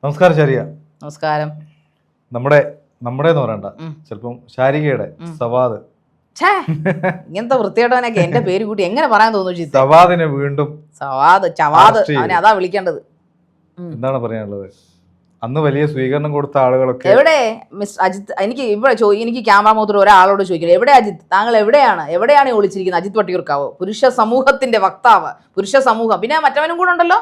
നമസ്കാരം ശാരിക. നമസ്കാരം. നമ്മുടെ എന്ന് പറയണ്ട, ചിലപ്പം ശാരികയുടെ സവാദ്. ഇങ്ങനത്തെ വൃത്തികേട്ടവനൊക്കെ എന്റെ പേര് കൂട്ടി എങ്ങനെ പറയാൻ തോന്നുന്നു? സവാദിനെ വീണ്ടും ചവാദ് അവനെ അതാ വിളിക്കേണ്ടത്. എന്താണ് പറയാനുള്ളത്? അന്ന് വലിയ സ്വീകരണം കൊടുത്ത ആളുകളൊക്കെ എവിടെ? മിസ് അജിത്ത്, എനിക്ക് ക്യാമറ മുഖത്തോട് ഒരാളോട് ചോദിക്കുന്നത്, എവിടെ അജിത്ത്? താങ്കൾ എവിടെയാണ് ഒളിച്ചിരിക്കുന്നത്? അജിത്ത് വട്ടിയൂർക്കാവ്, പുരുഷ സമൂഹത്തിന്റെ വക്താവ്, പുരുഷ സമൂഹം. പിന്നെ മറ്റവനും കൂടെ ഉണ്ടല്ലോ,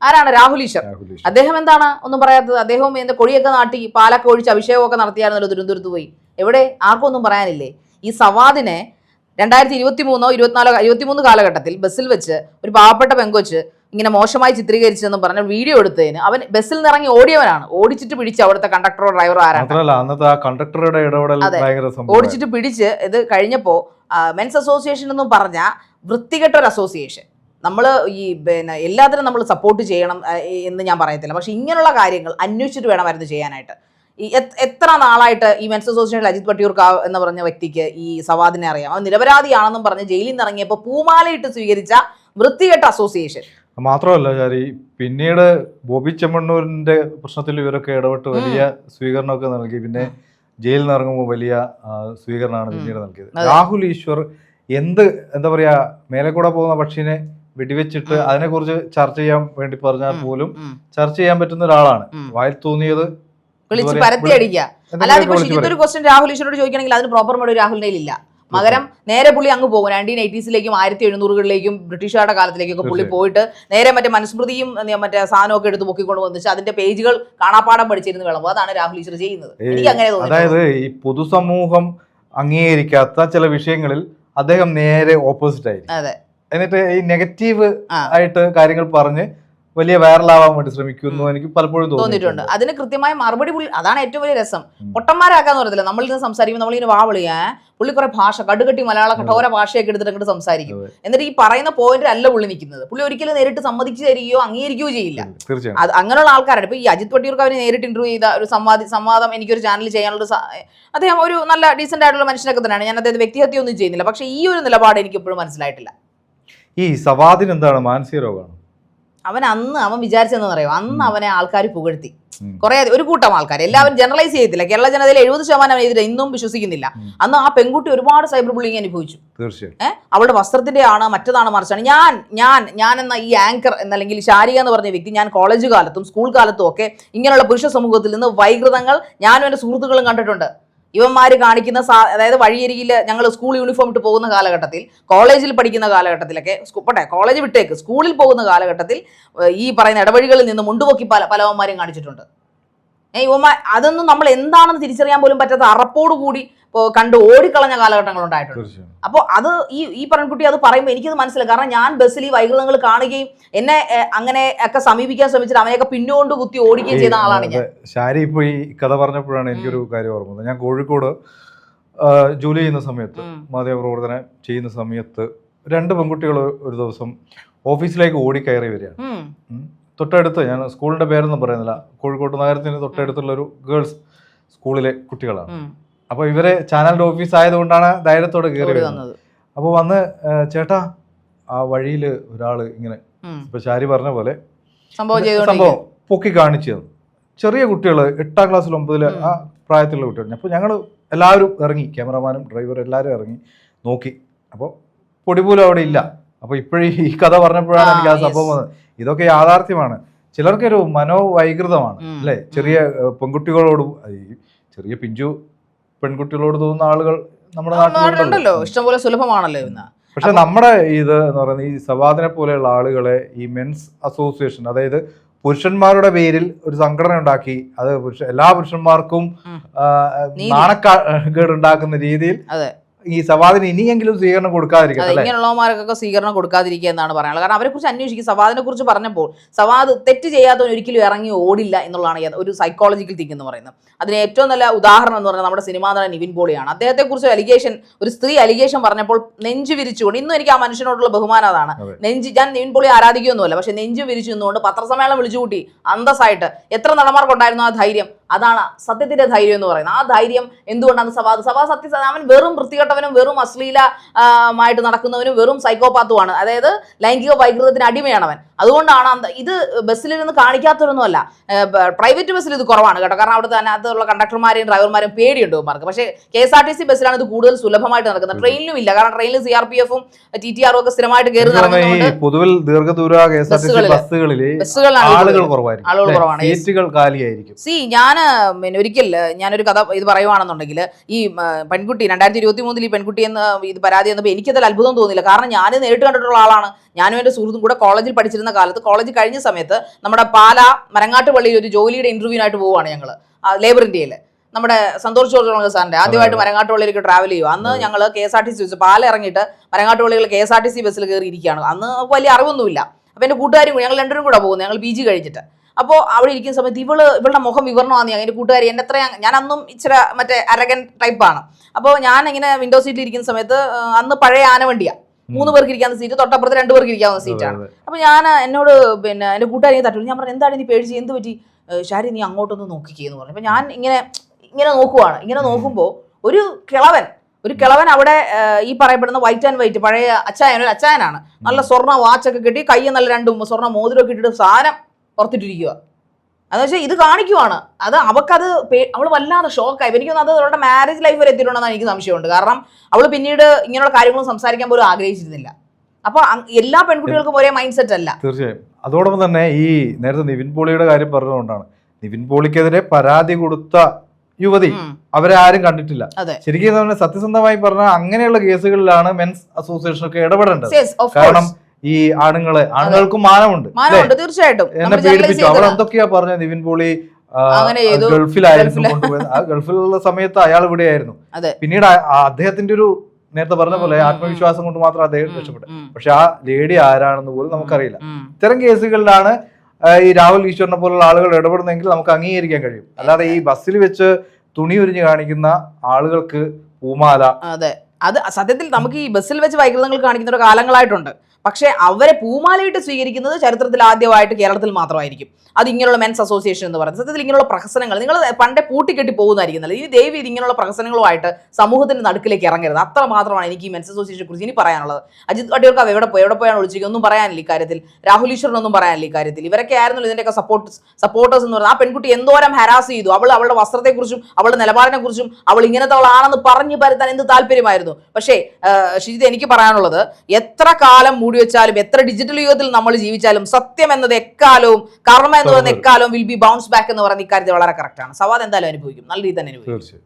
ആരാണ്? രാഹുൽ ഈശ്വർ. അദ്ദേഹം എന്താണ് ഒന്നും പറയാത്തത്? അദ്ദേഹം എന്താ കൊടിയൊക്കെ നാട്ടി പാലൊക്കെ ഒഴിച്ച് അഭിഷേകമൊക്കെ നടത്തിയായിരുന്നല്ലോ തിരുവനന്തപുരത്ത് പോയി. എവിടെ? ആർക്കും ഒന്നും പറയാനില്ലേ? ഈ സവാദിനെ 2023 കാലഘട്ടത്തിൽ ബസ്സിൽ വെച്ച് ഒരു പാവപ്പെട്ട പെങ്കൊച്ച് ഇങ്ങനെ മോശമായി ചിത്രീകരിച്ചെന്ന് പറഞ്ഞ വീഡിയോ എടുത്തതിന് അവൻ ബസ്സിൽ നിന്ന് ഇറങ്ങി ഓടിയവനാണ്. ഓടിച്ചിട്ട് പിടിച്ച് അവിടുത്തെ കണ്ടക്ടറോ ഡ്രൈവറോ ആരാണ് ഓടിച്ചിട്ട് പിടിച്ച് ഇത് കഴിഞ്ഞപ്പോ മെൻസ് അസോസിയേഷൻ എന്നും പറഞ്ഞ വൃത്തികെട്ട ഒരു അസോസിയേഷൻ. നമ്മൾ എല്ലാത്തിനും നമ്മൾ സപ്പോർട്ട് ചെയ്യണം എന്ന് ഞാൻ പറയത്തില്ല, പക്ഷെ ഇങ്ങനെയുള്ള കാര്യങ്ങൾ അന്വേഷിച്ചിട്ട് വേണമായിരുന്നു ചെയ്യാനായിട്ട്. ഈ എത്ര നാളായിട്ട് ഈ മെൻസ് അസോസിയേഷനിൽ അജിത് വട്ടിയൂർക്കാവ് എന്ന് പറഞ്ഞ വ്യക്തിക്ക് ഈ സവാദിനെ അറിയാം. അവൻ നിരപരാധിയാണെന്നും പറഞ്ഞ് ജയിലിൽ നിന്ന് ഇറങ്ങിയപ്പോൾ പൂമാലയിട്ട് സ്വീകരിച്ച വൃത്തികെട്ട അസോസിയേഷൻ. മാത്രമല്ല ശാരി, പിന്നീട് ബോബി ചെമ്മണ്ണൂരിന്റെ പ്രശ്നത്തിൽ ഇവരൊക്കെ ഇടപെട്ട് വലിയ സ്വീകരണമൊക്കെ നൽകി. പിന്നെ ജയിലിൽ നിന്ന് ഇറങ്ങുമ്പോൾ വലിയ സ്വീകരണമാണ് പിന്നീട് നൽകിയത്. രാഹുൽ ഈശ്വർ എന്താ പറയാ, മേലെ കൂടെ പോകുന്ന പക്ഷിനെ വെടിവെച്ചിട്ട് അതിനെക്കുറിച്ച് ചർച്ച ചെയ്യാൻ വേണ്ടി പറഞ്ഞാൽ പോലും ചർച്ച ചെയ്യാൻ പറ്റുന്ന ഒരാളാണ്. വായിൽ തോന്നിയത് വിളിച്ച് പരത്തി അടിക്കുക. അല്ലാതെ ഇപ്പൊ ഇതൊരു ക്വസ്റ്റ്യൻ രാഹുൽ ഈശ്വരോട് ചോദിക്കണമെങ്കിൽ അതിന് പ്രോപ്പർ മറുപടി രാഹുലിന്റെ ഇല്ല. മകരം നേരെ പുള്ളി അങ്ങ് പോകും. 1980s 1700s ബ്രിട്ടീഷുകാരുടെ കാലത്തിലേക്കൊക്കെ പുള്ളി പോയിട്ട് നേരെ മറ്റേ മനുസ്മൃതിയും മറ്റേ സാധനമൊക്കെ എടുത്ത് പൊക്കിക്കൊണ്ട് വന്നിട്ട് അതിന്റെ പേജുകൾ കാണാപ്പാടം പഠിച്ചിരുന്ന് വിളമ്പോ. അതാണ് രാഹുൽ ഈശ്വർ ചെയ്യുന്നത്. എനിക്ക് അങ്ങനെ തോന്നുന്നു. അതായത് ഈ പൊതുസമൂഹം അംഗീകരിക്കാത്ത ചില വിഷയങ്ങളിൽ അദ്ദേഹം നേരെ ഓപ്പോസിറ്റ് ആയിരിക്കും. അതെ. എന്നിട്ട് ഈ നെഗറ്റീവ് ആയിട്ട് കാര്യങ്ങൾ പറഞ്ഞ് വലിയ വൈറലാവാൻ വേണ്ടി ശ്രമിക്കുന്നു. എനിക്ക് പലപ്പോഴും തോന്നിയിട്ടുണ്ട്. അതിന് കൃത്യമായ മറുപടി പുള്ളി, അതാണ് ഏറ്റവും വലിയ രസം. പൊട്ടന്മാരാക്കാന്ന് പറയത്തില്ല. നമ്മളിന്ന് സംസാരിക്കുമ്പോൾ നമ്മളിങ്ങനെ വാവിളിയാ പുള്ളി കുറെ ഭാഷ കടുകട്ടി മലയാള കഠോര ഭാഷയൊക്കെ എടുത്തിട്ട് അങ്ങോട്ട് സംസാരിക്കും. എന്നിട്ട് ഈ പറയുന്ന പോയിന്റ് അല്ല പുള്ളി നിൽക്കുന്നത്. പുള്ളി ഒരിക്കലും നേരിട്ട് സമ്മതിച്ചു തരികയോ അംഗീകരിക്കുകയോ ചെയ്യില്ല. അത് അങ്ങനെയുള്ള ആൾക്കാരാണ്. ഇപ്പൊ ഈ അജിത് വട്ടിയൂർക്കാവിനെ നേരിട്ട് ഇന്റർവ്യൂ ചെയ്ത ഒരു സംവാദം എനിക്കൊരു ചാനൽ ചെയ്യാനുള്ള അദ്ദേഹം ഒരു നല്ല ഡീസന്റ് ആയിട്ടുള്ള മനുഷ്യനൊക്കെ തന്നെയാണ്. ഞാൻ അദ്ദേഹത്തെ വ്യക്തിഹത്യ ഒന്നും ചെയ്യുന്നില്ല. പക്ഷെ ഈ ഒരു നിലപാട് എനിക്ക് ഇപ്പോഴും മനസ്സിലായിട്ടില്ല. ഈ സവാദിന് എന്താണ് മാനസിക രോഗമാണ്? അവൻ വിചാരിച്ചെന്ന് അറിയാം. അന്ന് അവനെ ആൾക്കാർ പുകഴ്ത്തി കുറെ, ഒരു കൂട്ടം ആൾക്കാർ, എല്ലാവരും ജനറലൈസ് ചെയ്യത്തില്ല. കേരള ജനതയിൽ 70% എതിരെ ഇന്നും വിശ്വസിക്കുന്നില്ല. അന്ന് ആ പെൺകുട്ടി ഒരുപാട് സൈബർ ബുള്ളിങ് അനുഭവിച്ചു. അവളുടെ വസ്ത്രത്തിന്റെ ആണ്, മറ്റതാണ്, മറിച്ചാണ്. ഞാൻ എന്ന ഈ ആങ്കർ എന്നല്ലെങ്കിൽ ശാരിക എന്ന് പറഞ്ഞ വ്യക്തി, ഞാൻ കോളേജ് കാലത്തും സ്കൂൾ കാലത്തും ഒക്കെ ഇങ്ങനെയുള്ള പുരുഷ സമൂഹത്തിൽ നിന്ന് വൈകൃതങ്ങൾ ഞാനും എൻ്റെ സുഹൃത്തുക്കളും കണ്ടിട്ടുണ്ട്. ഇവന്മാർ കാണിക്കുന്ന അതായത് വഴിയരികിൽ ഞങ്ങൾ സ്കൂൾ യൂണിഫോം ഇട്ട് പോകുന്ന കാലഘട്ടത്തിൽ, കോളേജിൽ പഠിക്കുന്ന കാലഘട്ടത്തിലൊക്കെ, കോളേജ് വിട്ടേക്ക് സ്കൂളിൽ പോകുന്ന കാലഘട്ടത്തിൽ ഈ പറയുന്ന ഇടവഴികളിൽ നിന്ന് മുണ്ടുപൊക്കി പലവന്മാരും കാണിച്ചിട്ടുണ്ട്. അതൊന്നും നമ്മൾ എന്താണെന്ന് തിരിച്ചറിയാൻ പോലും പറ്റാത്ത അറപ്പോടുകൂടി കണ്ട് ഓടിക്കളഞ്ഞ കാലഘട്ടങ്ങൾ ഉണ്ടായിട്ടുണ്ട്. അപ്പോൾ അത് ഈ പെൺകുട്ടി അത് പറയുമ്പോൾ എനിക്കത് മനസ്സിലായി. കാരണം ഞാൻ ബസ്സിൽ ഈ വൈകൃതങ്ങൾ കാണുകയും എന്നെ അങ്ങനെ ഒക്കെ സമീപിക്കാൻ ശ്രമിച്ചിട്ട് അവനെയൊക്കെ പിന്നോണ്ട് കുത്തി ഓടിക്കുകയും ചെയ്ത ആളാണ് ഞാൻ. ശാരി ഇപ്പോൾ ഈ കഥ പറഞ്ഞപ്പോഴാണ് എനിക്കൊരു കാര്യം ഓർമ്മ. ഞാൻ കോഴിക്കോട് ജോലി ചെയ്യുന്ന സമയത്ത്, മാധ്യമപ്രവർത്തനം ചെയ്യുന്ന സമയത്ത്, 2 പെൺകുട്ടികൾ ഒരു ദിവസം ഓഫീസിലേക്ക് ഓടിക്കയറി വരികയാണ്. തൊട്ടടുത്ത്, ഞാൻ സ്കൂളിന്റെ പേരൊന്നും പറയുന്നില്ല, കോഴിക്കോട് നഗരത്തിന് തൊട്ടടുത്തുള്ള ഒരു ഗേൾസ് സ്കൂളിലെ കുട്ടികളാണ്. അപ്പോൾ ഇവരെ ചാനലിന്റെ ഓഫീസ് ആയതുകൊണ്ടാണ് ധൈര്യത്തോടെ കയറി വന്നത്. അപ്പോൾ വന്ന്, ചേട്ടാ ആ വഴിയിൽ ഒരാള് ഇങ്ങനെ, ഇപ്പൊ ശാരി പറഞ്ഞ പോലെ സംഭവം പൊക്കി കാണിച്ചു തന്നു. ചെറിയ കുട്ടികൾ, 8ാം ക്ലാസ്സിൽ 9ൽ ആ പ്രായത്തിലുള്ള കുട്ടികൾ. അപ്പോൾ ഞങ്ങൾ എല്ലാവരും ഇറങ്ങി, ക്യാമറമാനും ഡ്രൈവറും എല്ലാവരും ഇറങ്ങി നോക്കി. അപ്പോൾ പൊടിപോലും അവിടെ ഇല്ല. അപ്പോൾ ഇപ്പോഴും ഈ കഥ പറഞ്ഞപ്പോഴാണ് എനിക്ക് ആ സംഭവം വന്നത്. ഇതൊക്കെ യാഥാർത്ഥ്യമാണ്. ചിലർക്കൊരു മനോവൈകൃതമാണ് അല്ലേ? ചെറിയ പെൺകുട്ടികളോടും ചെറിയ പിഞ്ചു പെൺകുട്ടികളോട് തോന്നുന്ന ആളുകൾ നമ്മുടെ നാട്ടിലുണ്ടല്ലോ, ഇഷ്ടംപോലെ സുലഭമാണല്ലോ. പക്ഷെ നമ്മുടെ ഇത് എന്ന് പറയുന്നത് ഈ സവാദിനെ പോലെയുള്ള ആളുകളെ ഈ മെൻസ് അസോസിയേഷൻ, അതായത് പുരുഷന്മാരുടെ പേരിൽ ഒരു സംഘടന ഉണ്ടാക്കി, അത് എല്ലാ പുരുഷന്മാർക്കും നാണക്കേട് ഉണ്ടാക്കുന്ന രീതിയിൽ ഈ സവാദിന് ഇനിയെങ്കിലും സ്വീകരണം കൊടുക്കാതിരിക്കുക, ഇങ്ങനെയുള്ളവന്മാർക്കൊക്കെ സ്വീകരണം കൊടുക്കാതിരിക്കുക എന്നാണ് പറയാനുള്ളത്. കാരണം അവരെ കുറിച്ച് അന്വേഷിക്കും. സവാദിനെ കുറിച്ച് പറഞ്ഞപ്പോൾ സവാദ് തെറ്റ് ചെയ്യാത്തവൻ ഒരിക്കലും ഇറങ്ങി ഓടില്ല എന്നുള്ളതാണ് ഒരു സൈക്കോളജിക്കൽ തിങ്ക് എന്ന് പറയുന്നത്. അതിന് ഏറ്റവും നല്ല ഉദാഹരണം എന്ന് പറയുന്നത് നമ്മുടെ സിനിമാ നടൻ നിവിൻ പോളിയാണ്. അദ്ദേഹത്തെ കുറിച്ച് ഒരു സ്ത്രീ അലിഗേഷൻ പറഞ്ഞപ്പോൾ നെഞ്ചു വിരിച്ചുകൊണ്ട്, ഇന്നും എനിക്ക് ആ മനുഷ്യനോടുള്ള ബഹുമാനം അതാണ്. ഞാൻ നിവിൻ പോളി ആരാധിക്കുകയൊന്നുമല്ല, പക്ഷെ നെഞ്ചു വിരിച്ചു നിന്നുകൊണ്ട് പത്രസമ്മേളനം വിളിച്ചുകൂട്ടി അന്തസ്സായിട്ട്. എത്ര നടന്മാർക്കുണ്ടായിരുന്നു ആ ധൈര്യം? അതാണ് സത്യത്തിന്റെ ധൈര്യം എന്ന് പറയുന്നത്. ആ ധൈര്യം എന്തുകൊണ്ടാണ് സവാദ് അവൻ വെറും വൃത്തികെട്ടവനും വെറും അശ്ലീലമായിട്ട് നടക്കുന്നവനും വെറും സൈക്കോപാത്തുമാണ്. അതായത് ലൈംഗിക വൈകൃതത്തിന് അടിമയാണ് അവൻ. അതുകൊണ്ടാണ് ഇത് ബസ്സിലിരുന്ന് കാണിക്കാത്തതൊന്നുമല്ല. പ്രൈവറ്റ് ബസ്സിൽ ഇത് കുറവാണ് കേട്ടോ, കാരണം അവിടുത്തെ അതിനകത്തുള്ള കണ്ടക്ടർമാരെയും ഡ്രൈവർമാരെയും പേടിയുണ്ട് അവർക്ക്. പക്ഷേ KSRTC ബസ്സിലാണ് ഇത് കൂടുതൽ സുലഭമായിട്ട് നടക്കുന്നത്. ട്രെയിനിലും ഇല്ല, കാരണം ട്രെയിനിൽ CRPF ഉം TTR ഒക്കെ സ്ഥിരമായിട്ട് കയറി നടക്കുന്നുണ്ട്. പൊതുവിൽ ദീർഘദൂര ബസ്സുകളിൽ ആളുകൾ കുറവാണ്, സീറ്റുകൾ കാലിയായിരിക്കും. ഒരിക്കൽ ഞാനൊരു കഥ ഇത് പറയുവാണെന്നുണ്ടെങ്കിൽ, ഈ പെൺകുട്ടി 2023 ഈ പെൺകുട്ടി എന്ന് ഇത് പരാതി വന്നപ്പോൾ എനിക്കതിൽ അത്ഭുതം തോന്നിയില്ല. കാരണം ഞാൻ നേരിട്ട് കണ്ടിട്ടുള്ള ആളാണ്. ഞാനും എൻ്റെ സുഹൃത്തും കൂടെ കോളേജിൽ പഠിച്ചിരുന്ന കാലത്ത്, കോളേജ് കഴിഞ്ഞ സമയത്ത് നമ്മുടെ പാലാ മരങ്ങാട്ട് പള്ളിയിൽ ഒരു ജോലിയുടെ ഇന്റർവ്യൂവിനായിട്ട് പോവുകയാണ് ഞങ്ങൾ, ലേബർ ഇന്ത്യയിൽ. നമ്മുടെ സന്തോഷ് ജോർജ് സാറിന്റെ ആദ്യമായിട്ട് മരങ്ങാട്ടുപള്ളിയിലേക്ക് ട്രാവൽ ചെയ്യുക. അന്ന് ഞങ്ങൾ KSRTC ബസ് പാല ഇറങ്ങിയിട്ട് മരങ്ങാട്ടുപള്ളികൾ KSRTC ബസ്സിൽ കയറി ഇരിക്കുകയാണ്. അന്ന് വലിയ അറിവൊന്നുമില്ല. അപ്പോൾ എൻ്റെ കൂട്ടുകാരും ഞങ്ങൾ രണ്ടുപേരും കൂടെ പോകുന്നത്, ഞങ്ങൾ PG കഴിഞ്ഞിട്ട്. അപ്പോൾ അവിടെ ഇരിക്കുന്ന സമയത്ത് ഇവളുടെ മുഖം വിവരണമാണ്. എൻ്റെ കൂട്ടുകാരി എൻ്റെ അത്ര, ഞാൻ അന്നും ഇച്ചിരി മറ്റേ അരഗൻ ടൈപ്പാണ്. അപ്പോൾ ഞാൻ ഇങ്ങനെ വിൻഡോ സീറ്റിൽ ഇരിക്കുന്ന സമയത്ത്, അന്ന് പഴയ ആനവണ്ടിയാണ്, 3 പേർക്ക് ഇരിക്കാവുന്ന സീറ്റ്, തൊട്ടപ്പുറത്ത് 2 പേർക്ക് ഇരിക്കാവുന്ന സീറ്റാണ്. അപ്പോൾ എന്നോട് എൻ്റെ കൂട്ടുകാരി തട്ടുള്ളൂ. ഞാൻ പറഞ്ഞു, എന്താണ് നീ പേടിച്ച്, എന്ത് പറ്റി? ശാരി നീ അങ്ങോട്ടൊന്ന് നോക്കിക്കേന്ന് പറഞ്ഞു. അപ്പോൾ ഞാൻ ഇങ്ങനെ നോക്കുവാണ്. ഇങ്ങനെ നോക്കുമ്പോൾ ഒരു കിളവൻ അവിടെ ഈ പറയപ്പെടുന്ന വൈറ്റ് ആൻഡ് വൈറ്റ് പഴയ ഒരു അച്ചായനാണ്. നല്ല സ്വർണ്ണ വാച്ചൊക്കെ കെട്ടി, കയ്യിൽ നല്ല 2 സ്വർണ്ണ മോതിരമൊക്കെ ഇട്ടിട്ട് സാധനം പുറത്തിട്ടിരിക്കുക. എന്ന് വെച്ചാൽ ഇത് കാണിക്കുവാണ്. അവൾ വല്ലാതെ ഷോക്കായി. എനിക്കൊന്നും അത് അവളുടെ മാരേജ് ലൈഫ് വരെ എത്തിയിട്ടുണ്ടെന്ന് എനിക്ക് സംശയമുണ്ട്. കാരണം അവൾ പിന്നീട് ഇങ്ങനെയുള്ള കാര്യങ്ങളും സംസാരിക്കാൻ പോലും ആഗ്രഹിച്ചിരുന്നില്ല. അപ്പൊ എല്ലാ പെൺകുട്ടികൾക്കും ഒരേ മൈൻഡ് സെറ്റ് അല്ല. തീർച്ചയായും. അതോടൊപ്പം തന്നെ ഈ നേരത്തെ നിവിൻ പോളിയുടെ കാര്യം പറഞ്ഞതുകൊണ്ടാണ്, നിവിൻ പോളിക്കെതിരെ പരാതി കൊടുത്ത യുവതി അവരെ ആരും കണ്ടിട്ടില്ല. ശരിക്കും സത്യസന്ധമായി പറഞ്ഞാൽ അങ്ങനെയുള്ള കേസുകളിലാണ് മെൻസ് അസോസിയേഷൻ ഒക്കെ ഇടപെടേണ്ടത്. കാരണം ഈ ആണുങ്ങൾക്കും മാനമുണ്ട്. തീർച്ചയായിട്ടും. എന്നെ പേടിപ്പിച്ചു. അവൾ എന്തൊക്കെയാ പറഞ്ഞ നിവിൻ പോളി ഗൾഫിലായിരുന്നു കൊണ്ടുപോയത്. ആ ഗൾഫിലുള്ള സമയത്ത് അയാൾ ഇവിടെയായിരുന്നു. പിന്നീട് അദ്ദേഹത്തിന്റെ ഒരു നേരത്തെ പറഞ്ഞ പോലെ ആത്മവിശ്വാസം കൊണ്ട് മാത്രം അദ്ദേഹം രക്ഷപ്പെട്ടു. പക്ഷെ ആ ലേഡി ആരാണെന്ന് പോലും നമുക്കറിയില്ല. ഇത്തരം കേസുകളിലാണ് ഈ രാഹുൽ ഈശ്വറിനെ പോലുള്ള ആളുകൾ ഇടപെടുന്നെങ്കിൽ നമുക്ക് അംഗീകരിക്കാൻ കഴിയും. അല്ലാതെ ഈ ബസ്സിൽ വെച്ച് തുണി ഉരിഞ്ഞ് കാണിക്കുന്ന ആളുകൾക്ക് പൂമാല. അതെ, അത് സത്യത്തിൽ നമുക്ക് ഈ ബസ്സിൽ വെച്ച് വൈകൃതങ്ങൾ കാണിക്കുന്ന ഒരു കാലങ്ങളായിട്ടുണ്ട്. പക്ഷെ അവരെ പൂമാലയിട്ട് സ്വീകരിക്കുന്നത് ചരിത്രത്തിൽ ആദ്യമായിട്ട് കേരളത്തിൽ മാത്രമായിരിക്കും. അത് ഇങ്ങനെയുള്ള മെൻസ് അസോസിയേഷൻ എന്ന് പറയുന്നത്. സത്യത്തിൽ ഇങ്ങനെയുള്ള പ്രഹസനങ്ങൾ നിങ്ങൾ പണ്ടേ പൂട്ടിക്കെട്ടി പോകുന്നതായിരിക്കും നല്ലത്. ഇനി ദയവ് ഇത് ഇങ്ങനെയുള്ള പ്രഹസനങ്ങളുമായിട്ട് സമൂഹത്തിന്റെ നടുക്കിലേക്ക് ഇറങ്ങരുത്. അത്ര മാത്രമാണ് എനിക്ക് ഈ മെൻസ് അസോസിയേഷനെ കുറിച്ച് ഇനി പറയാനുള്ളത്. അജിത് വട്ടിയൂർക്കാവ് എവിടെ പോയാണ് വിളിച്ചിരിക്കുന്നത്, ഒന്നും പറയാനില്ല ഇക്കാര്യത്തിൽ. രാഹുൽ ഈശ്വറിനൊന്നും പറയാനില്ല ഇക്കാര്യത്തിൽ. ഇവരൊക്കെ ആയിരുന്നല്ലോ ഇതിന്റെയൊക്കെ സപ്പോർട്ടേഴ്സ് എന്ന് പറയുന്നത്. ആ പെൺകുട്ടി എന്തോരം ഹരാസ് ചെയ്തു. അവളുടെ വസ്ത്രത്തെക്കുറിച്ചും അവളുടെ നിലപാടിനെ കുറിച്ചും അവൾ ഇങ്ങനത്തെ ആളാണെന്ന് പറഞ്ഞു പരത്താൻ എന്ത് താല്പര്യമായിരുന്നു. പക്ഷേ ഷിജിത്, എനിക്ക് പറയാനുള്ളത്, എത്ര കാലം മൂടി വെച്ചാലും, എത്ര ഡിജിറ്റൽ യുഗത്തിൽ നമ്മൾ ജീവിച്ചാലും, സത്യം എന്നത് എക്കാലവും, കർമ്മ എന്ന് പറയുന്ന എക്കാലവും വിൽ ബി ബൗൺസ് ബാക്ക് എന്ന് പറയുന്ന ഇക്കാര്യത്തിൽ വളരെ കറക്റ്റാണ്. സവാദ് എന്തായാലും അനുഭവിക്കും, നല്ല രീതിയിൽ തന്നെ അനുഭവിക്കും.